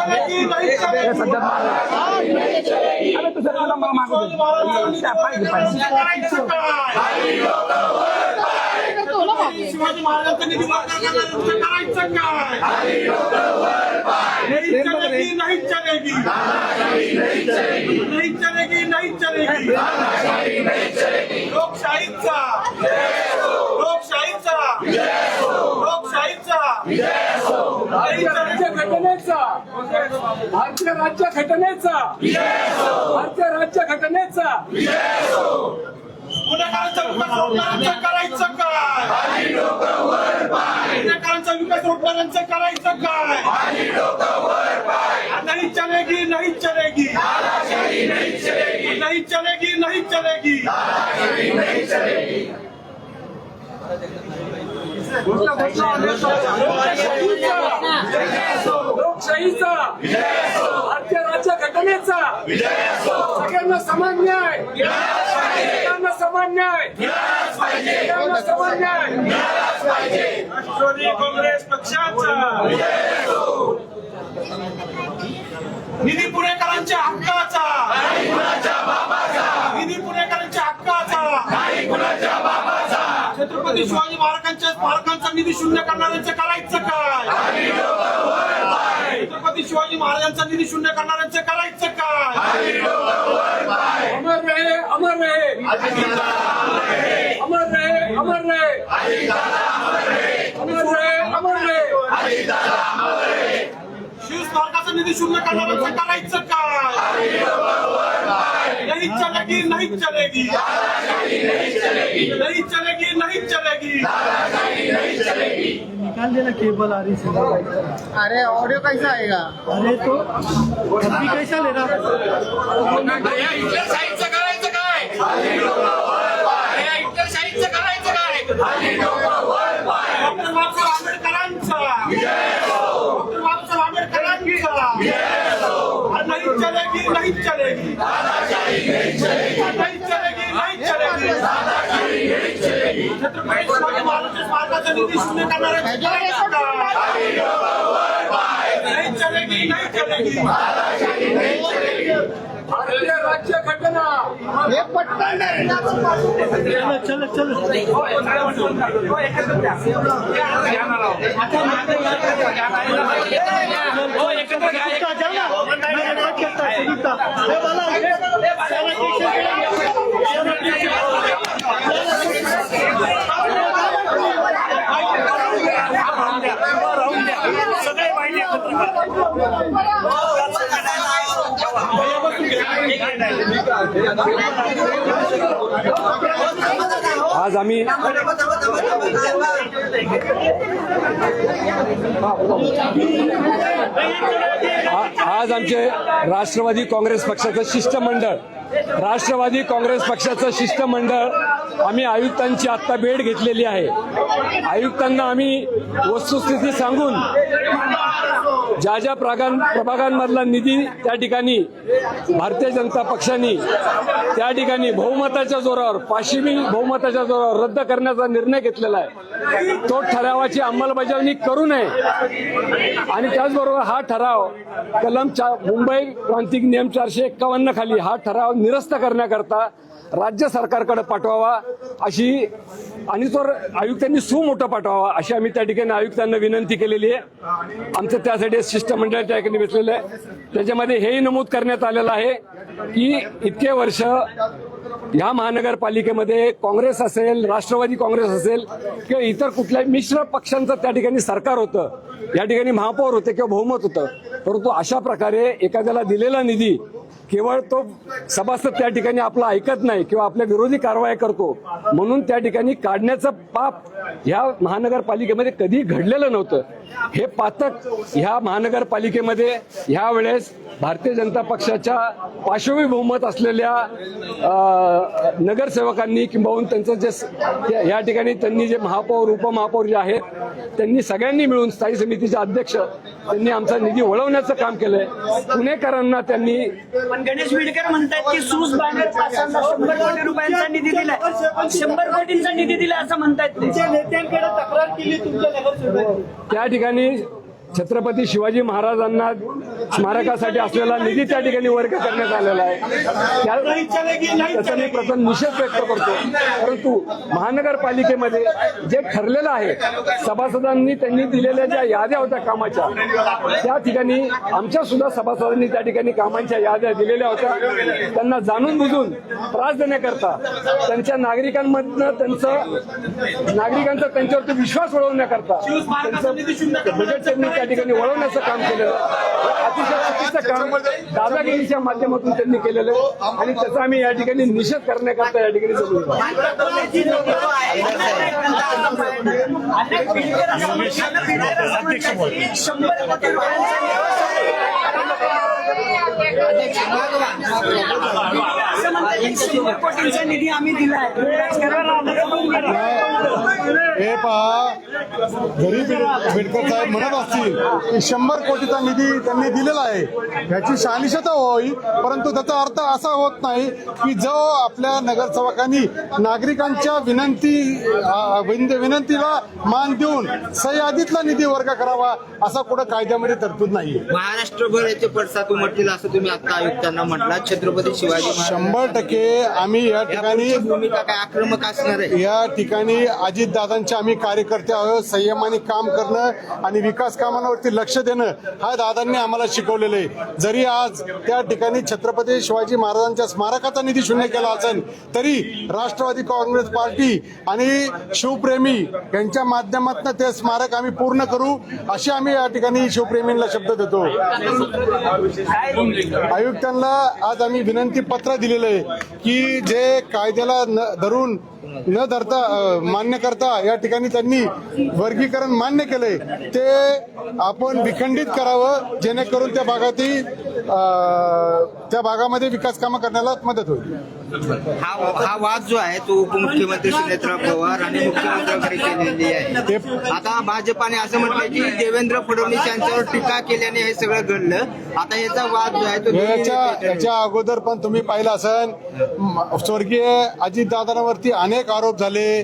चलेगी नहीं चलेगी अरे तुझं मला मागू शिवाजी महाराजांचं निधी वापर करायचं काय? नहीं चलेगी नहीं चलेगी नहीं चलेगी नहीं चलेगी लोकशाहीचा लोकशाहीचा लोकशाहीचा घटनेचा भारतीय राज्यघटनेचा भारतीय राज्यघटनेचा गुन्हेगारांचा विकास रोखणाऱ्यांचं करायचं काय? गुन्हेगारांचा विकास रोखणाऱ्यांचं करायचं काय? नहीं चलेगी नहीं चलेगी नहीं चलेगी नहीं चलेगी लोकशाहीचा भारतीय राज्यघटनेचा सगळ्यांना समान न्याय सगळ्यांना समान न्याय सगळ्यांना समान न्याय राष्ट्रवादी काँग्रेस पक्षाचा निधी पुणेकरांच्या हक्काचा निधी पुणेकरांच्या हक्काचा छत्रपती शिवाजी महाराजांच्या स्मारकांचा निधी शून्य करणाऱ्यांचं करायचं काय? छत्रपती शिवाजी महाराजांचा निधी शून्य करणाऱ्यांचं करायचं काय? अमर रहे अमर रहे अमर रहे अमर रहे अमर रहे अमर रहे शिवस्मारकाचा निधी शून्य करणाऱ्यांचं करायचं काय? नहीं चलेगी नहीं चलेगी नहीं चलेगी नहीं चलेगी निकाल देना केबल आ रही है। अरे ऑडियो कैसा आएगा? अरे तो अभी कैसा ले रहा साहित्य करायचं काय? इतर साहित्य करायचं काय? डॉक्टर बाबासाहेब आंबेडकरांचा डॉक्टर बाबासाहेब आंबेडकरांचा नहीं चलेगी नहीं चलेगी नहीं चलेगी छत्रपती शिवाजी महाराजांच्या स्मारकाचा निधी शून्य करणाऱ्यांचं करायचं काय? नहीं चलेगी नहीं चलेगी भारतीय राज्यघटना हे पटकन नाही. चलो चलो आज आम्ही आज आमचे राष्ट्रवादी काँग्रेस पक्षाचं शिष्टमंडळ राष्ट्रवादी काँग्रेस पक्षाचं शिष्टमंडळ आम्ही आयुक्तांची आत्ता भेट घेतलेली आहे. आयुक्तांना आम्ही वस्तुस्थिती सांगून ज्या ज्या प्रभागांमधला निधी त्या ठिकाणी भारतीय जनता पक्षाने त्या ठिकाणी बहुमताच्या जोरावर पाशिमी बहुमताच्या जोरावर रद्द करण्याचा निर्णय घेतलेला आहे. तो ठरावाची अंमलबजावणी करू नये आणि त्याचबरोबर हा ठराव कलम मुंबई प्रांतिक नियम 451 खाली हा ठराव निरस्त करण्याकरता राज्य सरकारकडे पाठवावा अशी आणि तो आयुक्तांनी सुमोठा पाठवावा अशी आम्ही त्या ठिकाणी आयुक्तांना विनंती केलेली आहे. आमचं त्यासाठी शिष्टमंडळ त्या ठिकाणी बसलेलं आहे. त्याच्यामध्ये हेही नमूद करण्यात आलेलं आहे की इतके वर्ष या महानगरपालिकेमध्ये काँग्रेस असेल राष्ट्रवादी काँग्रेस असेल किंवा इतर कुठल्याही मिश्र पक्षांचं त्या ठिकाणी सरकार होतं, या ठिकाणी महापौर होते किंवा बहुमत होतं, परंतु अशा प्रकारे एखाद्याला दिलेला निधी केवळ तो सभासद त्या ठिकाणी आपला ऐकत नाही किंवा आपल्या विरोधी कारवाई करतो म्हणून त्या ठिकाणी काढण्याचं पाप ह्या महानगरपालिकेमध्ये कधी घडलेलं नव्हतं. हे पातक ह्या महानगरपालिकेमध्ये ह्या वेळेस भारतीय जनता पक्षाच्या पार्श्वभूमी बहुमत असलेल्या नगरसेवकांनी किंबहुना त्यांचं जे या ठिकाणी त्यांनी जे महापौर उपमहापौर जे आहेत त्यांनी सगळ्यांनी मिळून स्थायी समितीचे अध्यक्ष त्यांनी आमचा निधी वळवण्याचं काम केलंय. पुणेकरांना त्यांनी गणेश विडकर म्हणतात की सूस बॅनर पासांना 100 कोटी रुपयांचा निधी दिलाय, 100 कोटींचा निधी दिला असं म्हणतात. तुमच्या नेत्यांकडे तक्रार केली तुमच्या नगरसेवकांनी त्या ठिकाणी छत्रपती शिवाजी महाराजांना स्मारकासाठी असलेला निधी त्या ठिकाणी वर्ग करण्यात आलेला आहे. त्याचा मी प्रथम निषेध व्यक्त करतो. परंतु महानगरपालिकेमध्ये जे ठरलेलं आहे, सभासदांनी त्यांनी दिलेल्या ज्या याद्या होत्या कामाच्या, त्या ठिकाणी आमच्या सुद्धा सभासदांनी त्या ठिकाणी कामांच्या याद्या दिलेल्या होत्या. त्यांना जाणून बुजून त्रास देण्याकरता त्यांच्या नागरिकांचा त्यांच्यावरती विश्वास वळवण्याकरता त्यांचं बजेट त्यांनी त्या ठिकाणी वळवण्याचं काम केलेलं, अतिशय चुकीचं काम दादागिरीच्या माध्यमातून त्यांनी केलेलं आहे आणि त्याचा आम्ही या ठिकाणी निषेध करण्याकरता या ठिकाणी जमलो. कोटींचा निधी आम्ही दिलाय. हे पहा, जरी आंबेडकर साहेब म्हणत असतील की 100 कोटीचा निधी त्यांनी दिलेला आहे, याची शहानिशा तर होईल, परंतु त्याचा अर्थ असा होत नाही की जो आपल्या नगरसेवकांनी नागरिकांच्या विनंतीला मान देऊन सह्याद्रीतला निधी वर्ग करावा असा कुठं कायद्यामध्ये तरतूद नाही. महाराष्ट्रभर याचे पडसाद उमटतील असं तुम्ही आता आयुक्तांना म्हटलं. छत्रपती शिवाजी 100% आम्ही या ठिकाणी भूमिका काय आक्रमक असणार आहे. या ठिकाणी अजितदादांचे आम्ही कार्यकर्ते आहोत. संयमाने काम करणं आणि विकास कामांवरती लक्ष देणं हा दादांनी आम्हाला शिकवलेलं आहे. जरी आज त्या ठिकाणी छत्रपती शिवाजी महाराजांच्या स्मारकाचा निधी शून्य केला असेल तरी राष्ट्रवादी काँग्रेस पार्टी आणि शिवप्रेमी यांच्या माध्यमातून ते स्मारक आम्ही पूर्ण करू अशी आम्ही या ठिकाणी शिवप्रेमींना शब्द देतो. आयुक्तांना आज आम्ही विनंती पत्र दिलेलं आहे की जे कायद्याला धरून न धरता मान्य करता या ठिकाणी त्यांनी वर्गीकरण मान्य केलंय ते आपण विखंडित करावं, जेणेकरून त्या भागामध्ये विकास कामं करण्याला मदत होईल. हा वाद जो आहे तो उपमुख्यमंत्री सुनेत्रा पवार आणि मुख्यमंत्र्यांकडे केलेली आहे. आता भाजपाने असं म्हटलं की देवेंद्र फडणवीस यांच्यावर टीका केल्याने हे सगळं घडलं. आता याचा वाद जो आहे तो याच्या अगोदर पण तुम्ही पाहिलं असेल, स्वर्गीय अजितदादांवरती अनेक आरोप झाले,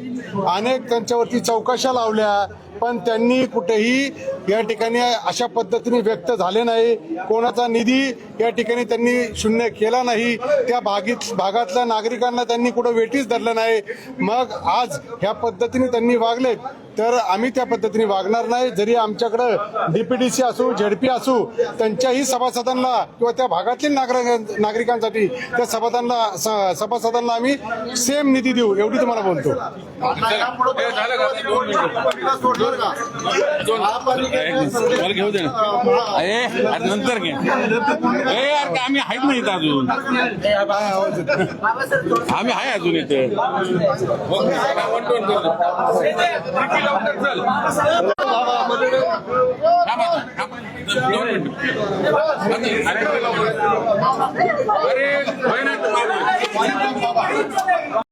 अनेक त्यांच्यावरती चौकशा लावल्या, पण त्यांनी कुठेही या ठिकाणी अशा पद्धतीने व्यक्त झाले नाही. कोणाचा निधी या ठिकाणी त्यांनी शून्य केला नाही. त्या भागातल्या नागरिकांना त्यांनी कुठं वेठीच धरलं नाही. मग आज ह्या पद्धतीने त्यांनी वागले तर आम्ही त्या पद्धतीने वागणार नाही. जरी आमच्याकडं डीपीडीसी असू, झेडपी असू, त्यांच्याही सभासदांना किंवा त्या भागातील नागरिकांसाठी त्या सभासदांना आम्ही सेम निधी देऊ एवढी तुम्हाला बोलतो. घेऊ दे नंतर घे. आम्ही आहेत नाही अजून, आम्ही आहे अजून इथे. अरे